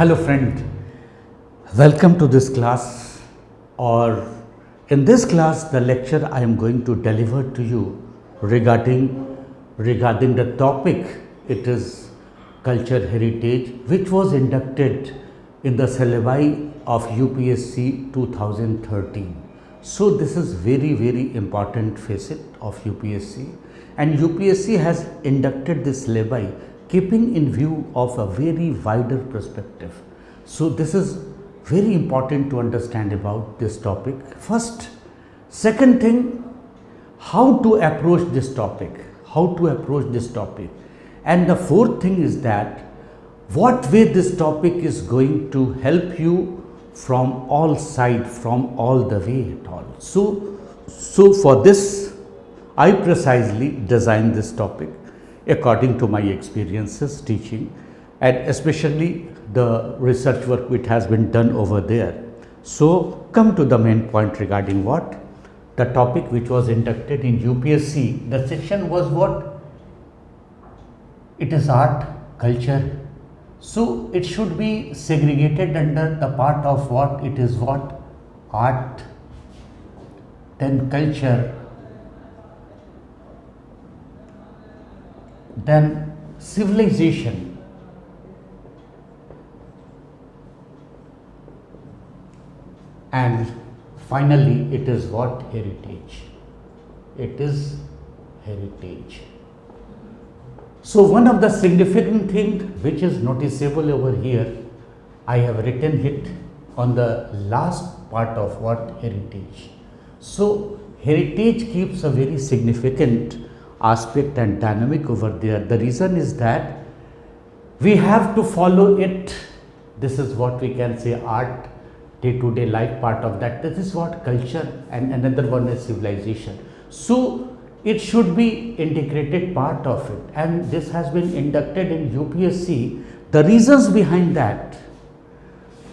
Hello friend, welcome to this class, or in this class the lecture I am going to deliver to you regarding the topic. It is culture heritage, which was inducted in the syllabi of UPSC 2013. So this is very important facet of UPSC, and UPSC has inducted this syllabi keeping in view of a very wider perspective. So this is very important to understand about this topic. First, second thing, how to approach this topic, and the fourth thing is that what way this topic is going to help you from all sides, from all the way at all. So for this, I precisely designed this topic according to my experiences teaching, and especially the research work which has been done over there. So come to the main point regarding what? The topic which was inducted in UPSC, the section was what? It is art, culture. So it should be segregated under the part of what? It is what? Art, then culture, then civilization, and finally it is what? Heritage. It is heritage. So one of the significant thing which is noticeable over here, I have written it on the last part of what? Heritage. So heritage keeps a very significant aspect and dynamic over there. The reason is that we have to follow it. This is what we can say art, day-to-day life part of that. This is what? Culture, and another one is civilization. So it should be integrated part of it, and this has been inducted in UPSC. The reasons behind that,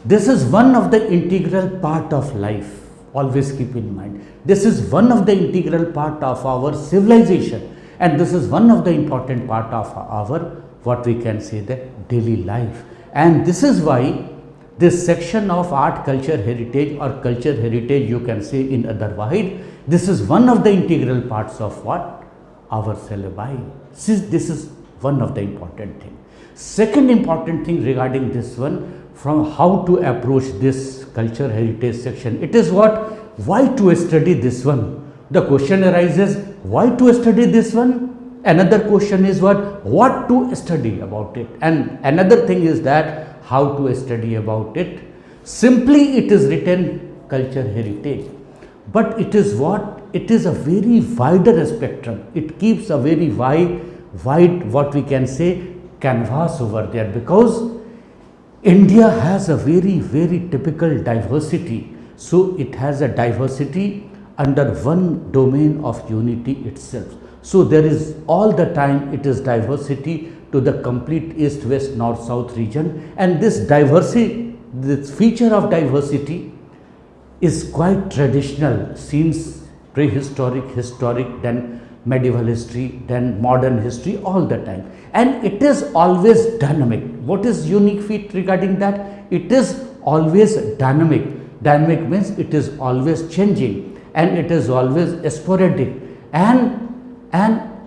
this is one of the integral part of life. Always keep in mind, this is one of the integral part of our civilization, and this is one of the important part of our, what we can say, the daily life. And this is why this section of art, culture, heritage, or culture heritage, you can say in other wide, this is one of the integral parts of what? Our syllabi. This is one of the important thing. Second important thing regarding this one, from how to approach this culture heritage section, it is what? Why to study this one? The question arises, why to study this one? Another question is what to study about it? And another thing is that how to study about it. Simply it is written culture heritage, but it is what? It is a very wider spectrum. It keeps a very wide what we can say canvas over there, because India has a very typical diversity. So it has a diversity under one domain of unity itself. So there is all the time it is diversity to the complete east, west, north, south region, and this diversity, this feature of diversity is quite traditional since prehistoric, historic, then medieval history, then modern history, all the time, and it is always dynamic. What is unique feat regarding that? It is always dynamic. Dynamic means it is always changing, and it is always sporadic, and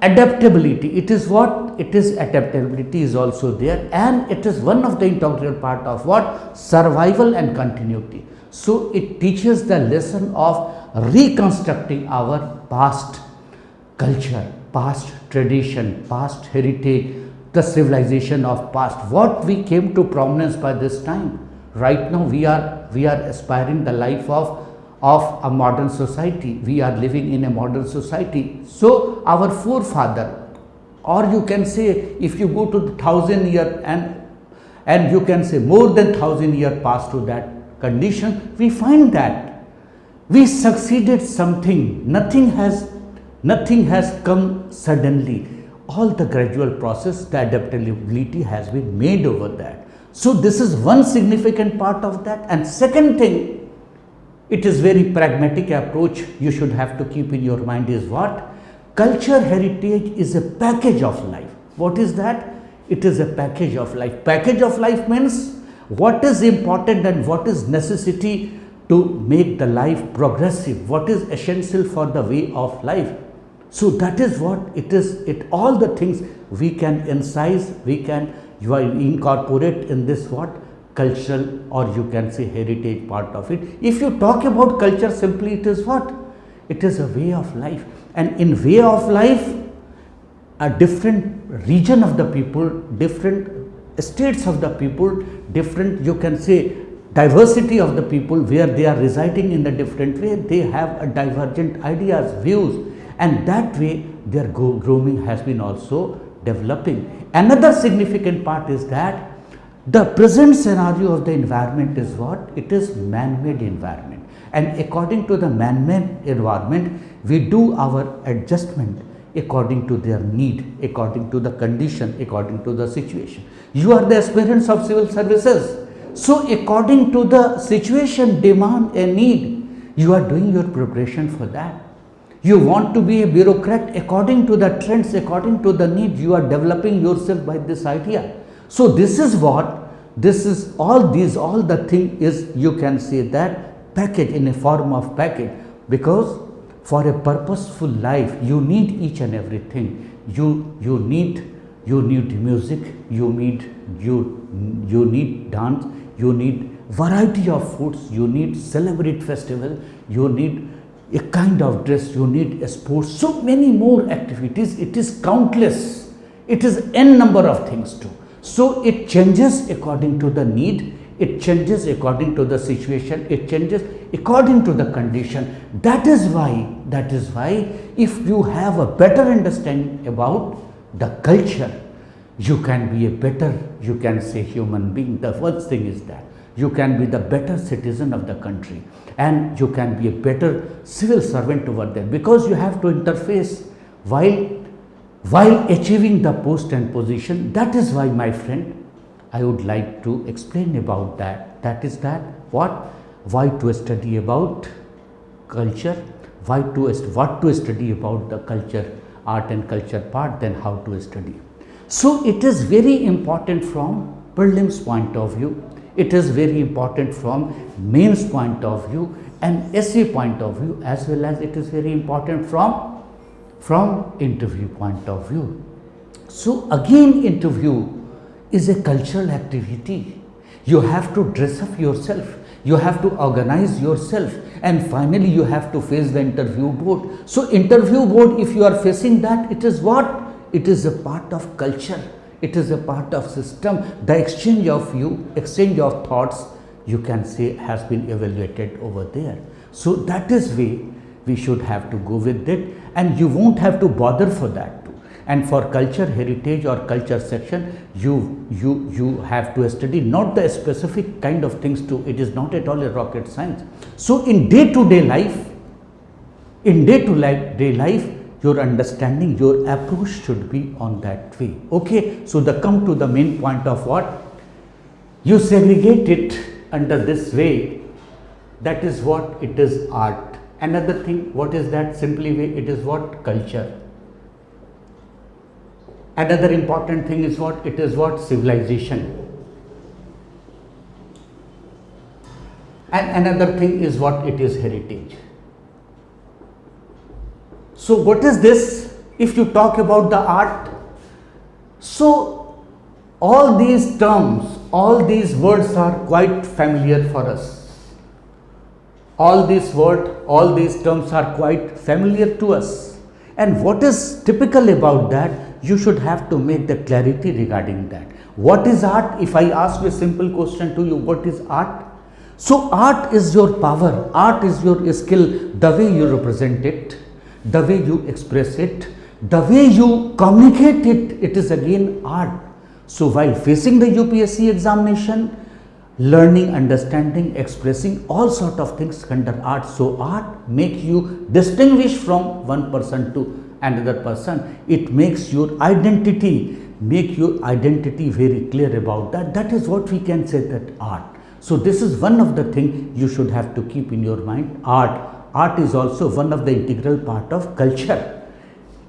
adaptability. It is what? It is adaptability is also there, and it is one of the integral part of what? Survival and continuity. So it teaches the lesson of reconstructing our past culture, past tradition, past heritage, the civilization of past, what we came to prominence by this time. Right now we are aspiring the life of a modern society. We are living in a modern society. So our forefather, or you can say if you go to the 1,000 year and you can say more than 1,000 year past to that condition, we find that we succeeded something. Nothing has come suddenly. All the gradual process, the adaptability has been made over that. So this is one significant part of that. And second thing, it is very pragmatic approach you should have to keep in your mind is what? Culture heritage is a package of life. What is that? It is a package of life. Package of life means what is important and what is necessity to make the life progressive, what is essential for the way of life. So that is what it is. All the things we can incise, we can incorporate in this what cultural, or you can say heritage part of it. If you talk about culture, simply it is what? It is a way of life, and in way of life, a different region of the people, different states of the people, different, you can say, diversity of the people, where they are residing in a different way, they have a divergent ideas, views, and that way their grooming has been also developing. Another significant part is that the present scenario of the environment is what? It is man-made environment, and according to the man-made environment, we do our adjustment according to their need, according to the condition, according to the situation. You are the aspirants of civil services. So according to the situation, demand and need, you are doing your preparation for that. You want to be a bureaucrat, according to the trends, according to the need, you are developing yourself by this idea. So this is what, this is all the thing is, you can say that package, in a form of package, because for a purposeful life, you need each and everything. You need music, you need dance, you need variety of foods, you need celebrate festival, you need a kind of dress, you need a sport, so many more activities. It is countless, it is n number of things too. So it changes according to the need, it changes according to the situation, it changes according to the condition. That is why if you have a better understanding about the culture, you can be a better, you can say, human being. The first thing is that you can be the better citizen of the country, and you can be a better civil servant over there, because you have to interface while achieving the post and position. That is why, my friend, I would like to explain about that. That is that what? Why to study about culture, what to study about the culture, art and culture part, then how to study. So it is very important from prelims point of view, it is very important from mains point of view and essay point of view, as well as it is very important from interview point of view. So again, interview is a cultural activity. You have to dress up yourself, you have to organize yourself, and finally you have to face the interview board. So interview board, if you are facing that, it is what? It is a part of culture, it is a part of system. The exchange of thoughts, you can say, has been evaluated over there. So that is way we should have to go with it, and you won't have to bother for that too. And for culture, heritage or culture section, you have to study not the specific kind of things too. It is not at all a rocket science. So in day-to-day life, your understanding, your approach should be on that way. Okay, so come to the main point of what? You segregate it under this way. That is what it is, art. Another thing, what is that? Simply way, it is what? Culture. Another important thing is what? It is what? Civilization. And another thing is what? It is heritage. So what is this? If you talk about the art, so all these terms, all these words are quite familiar for us. All these terms are quite familiar to us. And what is typical about that? You should have to make the clarity regarding that. What is art? If I ask you a simple question to you, what is art? So art is your power, art is your skill, the way you represent it, the way you express it, the way you communicate it, it is again art. So while facing the UPSC examination, learning, understanding, expressing all sort of things under art. So art make you distinguish from one person to another person. It makes your identity, very clear about that. That is what we can say, that art. So this is one of the things you should have to keep in your mind. Art is also one of the integral part of culture.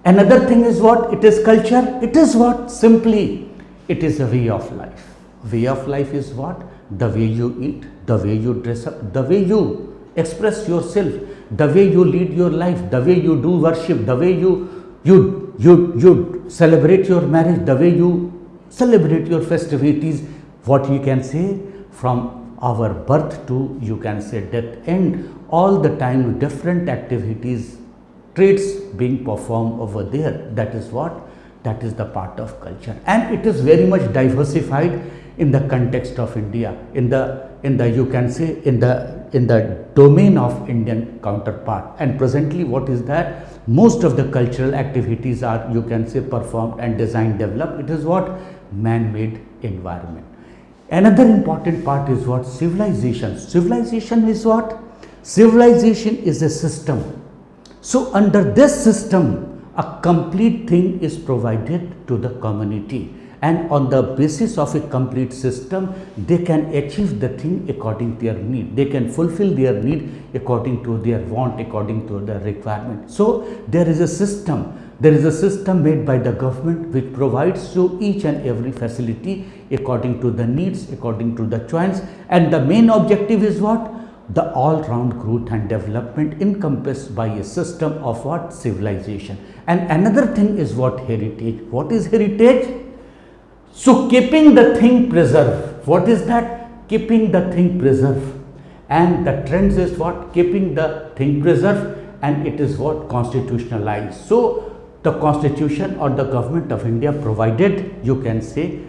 Another thing is what? It is culture. It is what? Simply, it is a way of life. Way of life is what? the way you eat, the way you dress up, the way you express yourself, the way you lead your life, the way you do worship, the way you celebrate your marriage, the way you celebrate your festivities, what you can say, from our birth to, you can say, death, and all the time different activities, traits being performed over there. That is what, that is the part of culture, and it is very much diversified in the context of India, in the you can say in the domain of Indian counterpart. And presently what is that, most of the cultural activities are, you can say, performed and designed, developed. It is what, man-made environment. Another important part is what, civilization. Civilization is what, civilization is a system. So under this system, a complete thing is provided to the community, and on the basis of a complete system, they can achieve the thing according to their need. They can fulfill their need according to their want, according to their requirement. So there is a system. There is a system made by the government which provides to each and every facility according to the needs, according to the choice, and the main objective is what, the all-round growth and development encompassed by a system of what, civilization. And another thing is what, heritage. What is heritage? So keeping the thing preserved. What is that? Keeping the thing preserved. And the trends is what, keeping the thing preserved, and it is what, constitutionalized. So the constitution or the government of India provided, you can say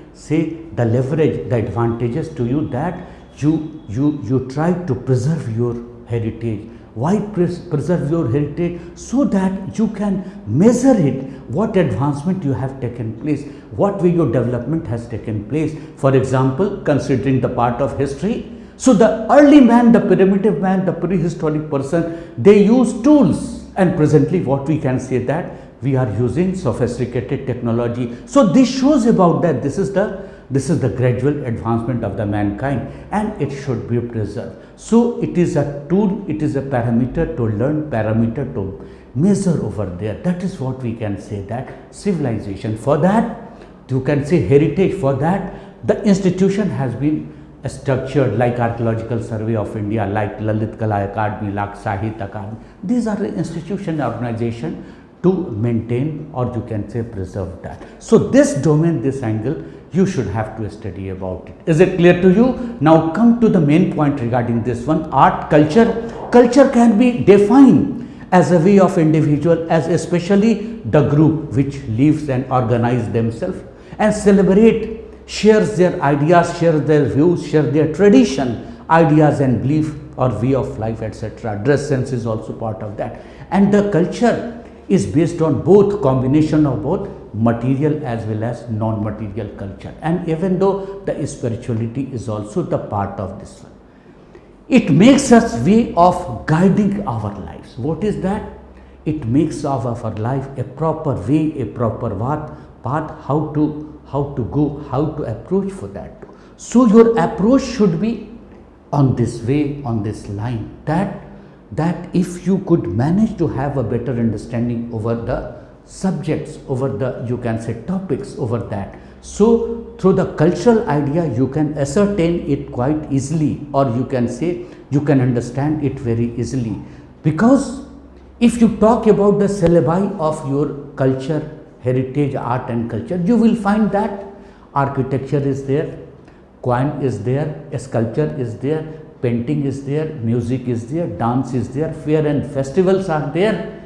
the leverage, the advantages to you, that you try to preserve your heritage. Why preserve your heritage? So that you can measure it, what advancement you have taken place, what way your development has taken place. For example, considering the part of history, so the early man, the primitive man, the prehistoric person, they use tools, and presently what we can say, that we are using sophisticated technology. So this shows about that this is the gradual advancement of the mankind, and it should be preserved. So it is a tool, it is a parameter to learn, parameter to measure over there. That is what we can say, that civilization. For that, you can say heritage. For that, the institution has been structured, like Archaeological Survey of India, like Lalit Kala Academy, like Sahitya Academy. These are the institution, organization to maintain, or you can say preserve that. So this domain, this angle, you should have to study about it. Is it clear to you? Now come to the main point regarding this one, art, culture. Culture can be defined as a way of individual, as especially the group which lives and organize themselves and celebrate, shares their ideas, share their views, share their tradition, ideas and belief or way of life, etc. Dress sense is also part of that. And the culture is based on both, combination of both material as well as non-material culture. And even though the spirituality is also the part of this one, it makes us way of guiding our lives. What is that? It makes of our life a proper way, a proper path, how to go, how to approach for that. So your approach should be on this way, on this line, that if you could manage to have a better understanding over the subjects, over the, you can say, topics over that. So through the cultural idea, you can ascertain it quite easily, or you can say you can understand it very easily. Because if you talk about the syllabi of your culture, heritage, art and culture, you will find that architecture is there, coin is there, sculpture is there, painting is there, music is there, dance is there, fair and festivals are there,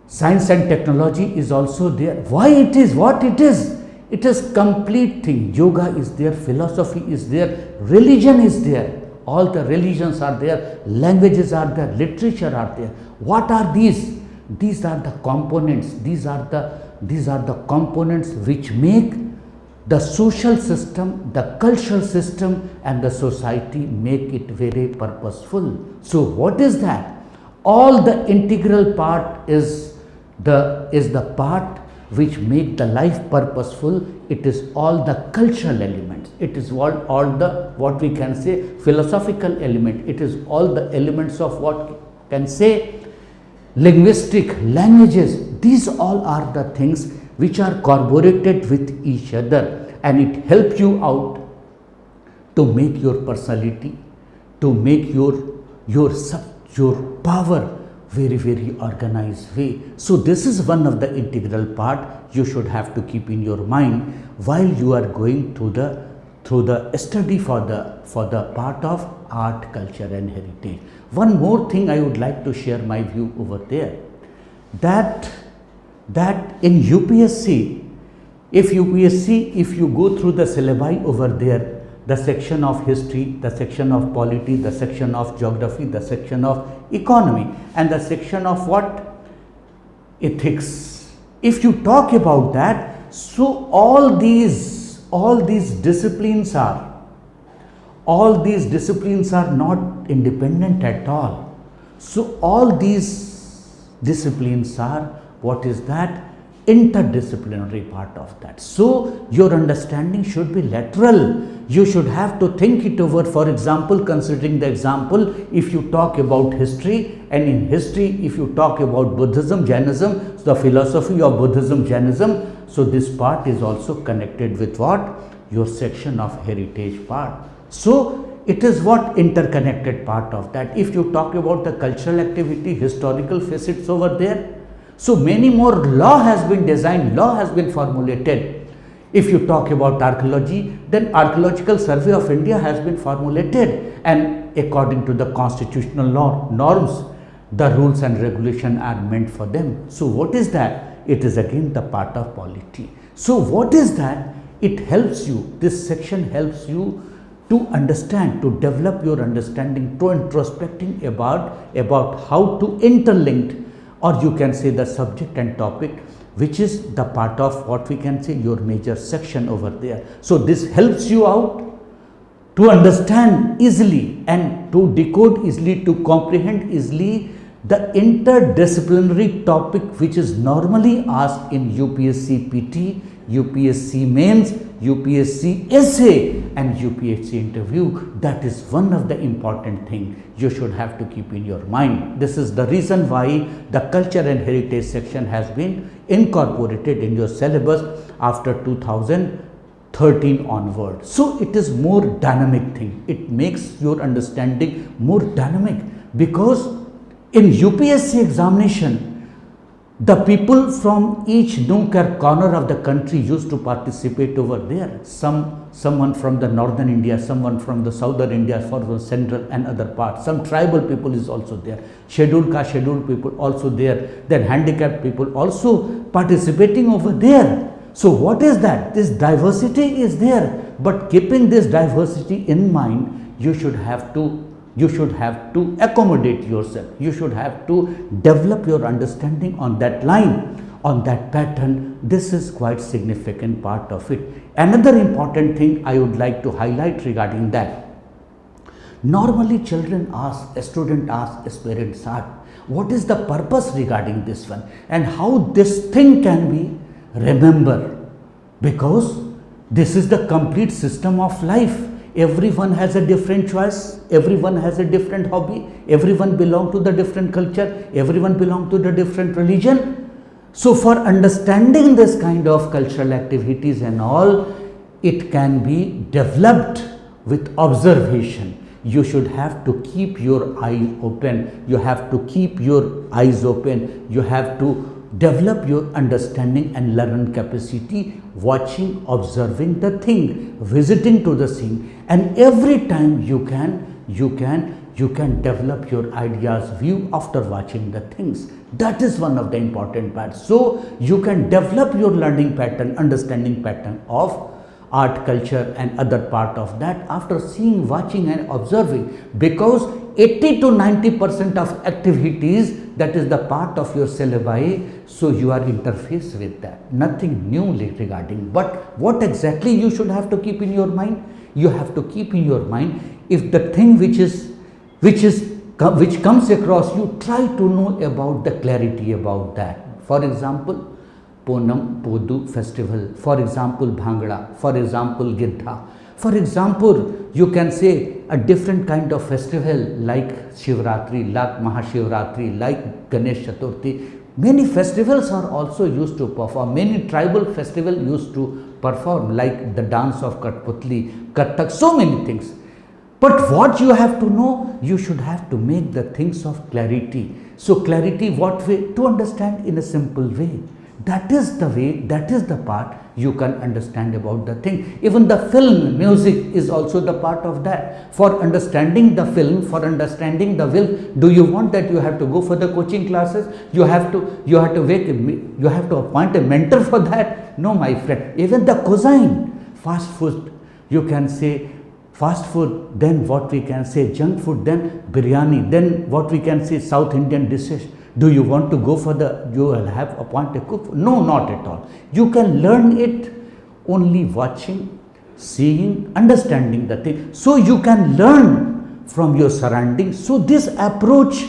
science and technology is also there. Why it is what it is? It is complete thing. Yoga is there, philosophy is there, religion is there, all the religions are there, languages are there, literature are there. What are these? These are the components, these are the components which make the social system, the cultural system and the society, make it very purposeful. So what is that? All the integral part is the part which make the life purposeful. It is all the cultural elements. It is all the, what we can say, philosophical element. It is all the elements of what can say linguistic, languages. These all are the things which are corroborated with each other, and it helps you out to make your personality, to make your power very organized way. So this is one of the integral part you should have to keep in your mind while you are going through the study for the part of art, culture and heritage. One more thing I would like to share my view over there, that in UPSC, if you go through the syllabi over there, the section of history, the section of polity, the section of geography, the section of economy and the section of what? Ethics. If you talk about that, so all these disciplines are not independent at all. So all these disciplines are, what is that? Interdisciplinary part of that. So your understanding should be lateral. You should have to think it over. For example, considering the example, if you talk about history, and in history if you talk about Buddhism, Jainism, the philosophy of Buddhism, Jainism, so this part is also connected with what? Your section of heritage part. So it is what? Interconnected part of that. If you talk about the cultural activity, historical facets over there, so many more law has been designed, law has been formulated. If you talk about archaeology, then Archaeological Survey of India has been formulated, and according to the constitutional norms, the rules and regulation are meant for them. So what is that? It is again the part of polity. So what is that? It helps you, this section helps you to understand, to develop your understanding, to introspecting about how to interlink, or you can say the subject and topic, which is the part of what we can say your major section over there. So this helps you out to understand easily and to decode easily, to comprehend easily the interdisciplinary topic which is normally asked in UPSC PT, UPSC mains, UPSC essay and UPSC interview. That is one of the important thing you should have to keep in your mind. This is the reason why the culture and heritage section has been incorporated in your syllabus after 2013 onward. So it is more dynamic thing. It makes your understanding more dynamic, because in UPSC examination, the people from each nook or corner of the country used to participate over there. Someone from the northern India, someone from the southern India, from the central and other parts. Some tribal people is also there. Scheduled caste, scheduled people also there. Then handicapped people also participating over there. So what is that? This diversity is there. But keeping this diversity in mind, you should have to accommodate yourself. You should have to develop your understanding on that line, on that pattern. This is quite significant part of it. Another important thing I would like to highlight regarding that. Normally children ask, a student asks, parents ask, what is the purpose regarding this one and how this thing can be remembered? Because this is the complete system of life. Everyone has a different choice, everyone has a different hobby, everyone belongs to the different culture, everyone belongs to the different religion. So for understanding this kind of cultural activities and all, it can be developed with observation. You should have to keep your eye open, you have to keep your eyes open, you have to develop your understanding and learning capacity, watching, observing the thing, visiting to the scene, and every time you can develop your ideas view after watching the things. That is one of the important parts. So you can develop your learning pattern, understanding pattern of art, culture and other part of that after seeing, watching and observing, because 80 to 90% of activities, that is the part of your syllabi, so you are interfaced with that, nothing new regarding. But what exactly you should have to keep in your mind? You have to keep in your mind, if the thing which comes across you, try to know about the clarity about that. For example, Ponam Podu festival, for example Bhangra, for example Giddha, for example you can say a different kind of festival like Shivratri, like Mahashivratri, like Ganesh Chaturthi. Many festivals are also used to perform. Many tribal festivals used to perform, like the dance of Katputli, Kathak, so many things. But what you have to know, you should have to make the things of clarity. So clarity, what way? To understand in a simple way. That is the way, that is the part you can understand about the thing. Even the film, music is also the part of that. For understanding the film, for understanding the will, do you want that you have to go for the coaching classes? You have to appoint a mentor for that? No, my friend. Even the cuisine, fast food, you can say fast food, then what we can say junk food, then biryani, then what we can say South Indian dishes. Do you want to go for you will have appoint a cook? No, not at all. You can learn it only watching, seeing, understanding the thing. So you can learn from your surroundings. So this approach,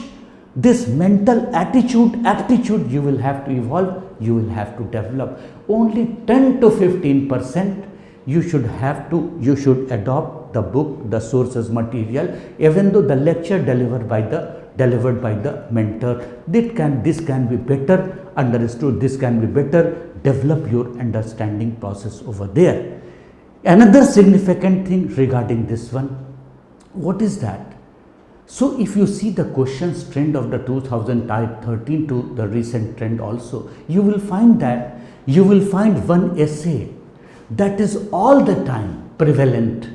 this mental aptitude you will have to evolve, you will have to develop. Only 10 to 15% you should adopt the book, the sources material, even though the lecture delivered by the mentor. This can be better understood, this can be better, develop your understanding process over there. Another significant thing regarding this one, what is that? So if you see the questions trend of the 2013 to the recent trend also, you will find one essay that is all the time prevalent,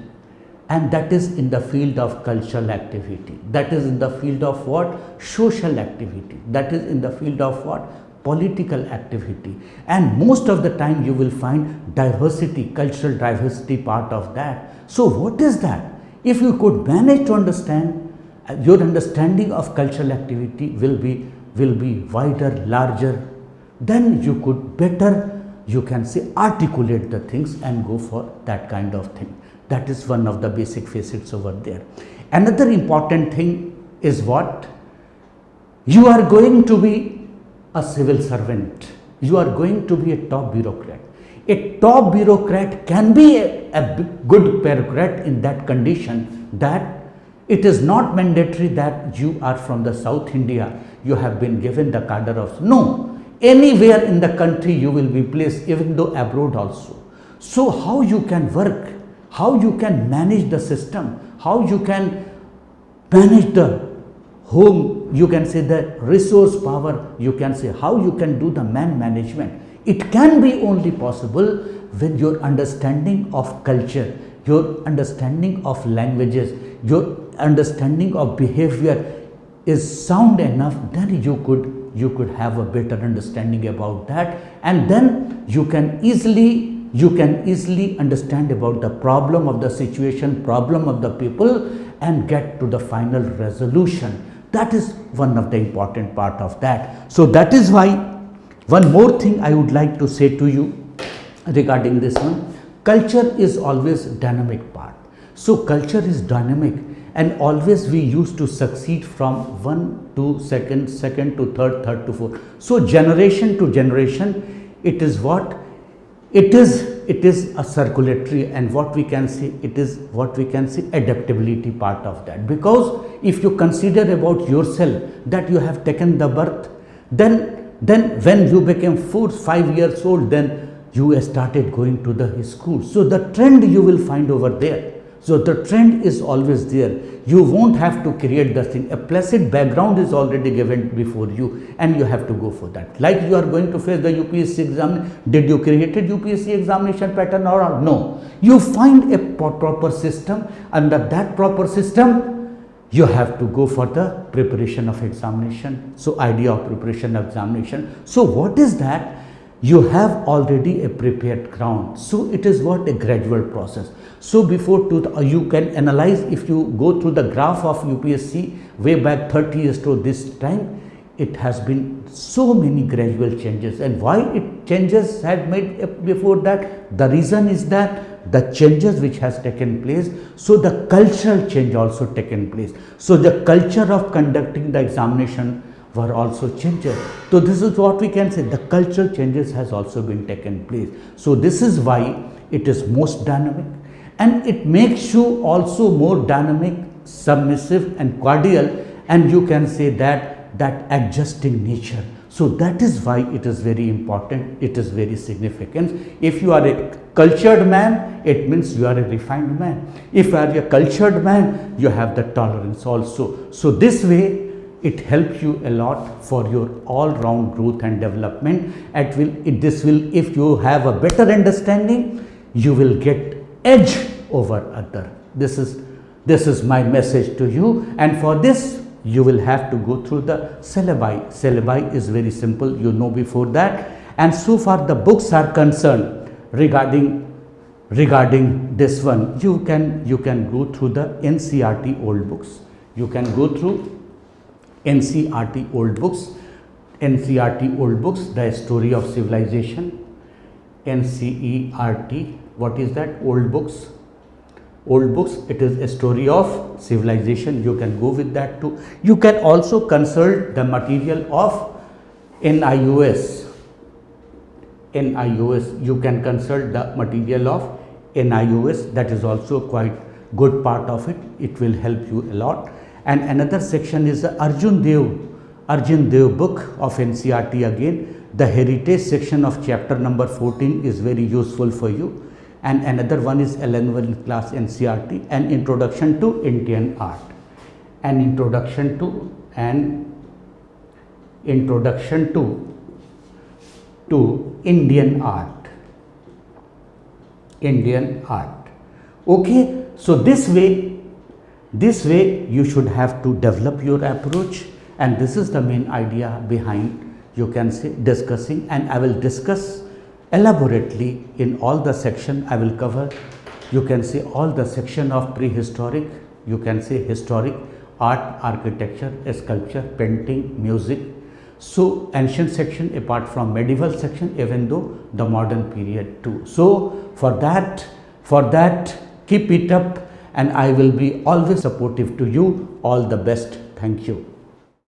and that is in the field of cultural activity, that is in the field of what? Social activity, that is in the field of what? Political activity. And most of the time you will find diversity, cultural diversity part of that. So what is that? If you could manage to understand, your understanding of cultural activity will be wider, larger, then you could better, you can say, articulate the things and go for that kind of thing. That is one of the basic facets over there. Another important thing is what? You are going to be a civil servant. You are going to be a top bureaucrat. A top bureaucrat can be a good bureaucrat in that condition that it is not mandatory that you are from the South India, you have been given the cadre of, no, anywhere in the country you will be placed, even though abroad also. So how you can work, how you can manage the system, how you can manage the home, you can say the resource power, you can say how you can do the man management. It can be only possible when your understanding of culture, your understanding of languages, your understanding of behavior is sound enough, then you could have a better understanding about that, and then you can easily understand about the problem of the situation, problem of the people, and get to the final resolution. That is one of the important part of that. So that is why one more thing I would like to say to you regarding this one, culture is always dynamic part. So culture is dynamic, and always we used to succeed from one to second to third to fourth. So generation to generation, it is what? It is a circulatory, and what we can say, it is what we can say adaptability part of that. Because if you consider about yourself that you have taken the birth, then when you became 4-5 years old, then you started going to the school. So the trend you will find over there. So the trend is always there. You won't have to create the thing. A placid background is already given before you, and you have to go for that. Like you are going to face the UPSC exam. Did you create a UPSC examination pattern or not? No. You find a proper system. Under that proper system, you have to go for the preparation of examination. So idea of preparation of examination. So what is that? You have already a prepared ground. So it is what? A gradual process. So before you can analyze, if you go through the graph of UPSC way back 30 years to this time, it has been so many gradual changes. And why it changes had made before that? The reason is that the changes which has taken place, so the cultural change also taken place. So the culture of conducting the examination were also changes. So this is what we can say, the cultural changes has also been taken place. So this is why it is most dynamic, and it makes you also more dynamic, submissive and cordial, and you can say that adjusting nature. So that is why it is very important, it is very significant. If you are a cultured man, it means you are a refined man. If you are a cultured man, you have the tolerance also. So this way, it helps you a lot for your all-round growth and development. If you have a better understanding, you will get edge over other. This is my message to you, and for this you will have to go through the syllabi. Syllabi is very simple, you know before that. And so far the books are concerned regarding this one, you can go through the NCERT old books. You can go through NCERT old books. NCERT old books, the story of civilization. NCERT, what is that? Old books. Old books, it is a story of civilization. You can go with that too. You can also consult the material of NIOS. NIOS, you can consult the material of NIOS. That is also quite good part of it. It will help you a lot. And another section is the Arjun Dev book of NCERT again. The heritage section of chapter number 14 is very useful for you. And another one is 11th class NCERT, an introduction to Indian art. An introduction to Indian art. Indian art. Okay, so this way you should have to develop your approach, and this is the main idea behind, you can say, discussing, and I will discuss elaborately in all the section. I will cover, you can say, all the section of prehistoric, you can say historic, art, architecture, sculpture, painting, music. So ancient section apart from medieval section, even though the modern period too. So for that keep it up, and I will be always supportive to you. All the best. Thank you.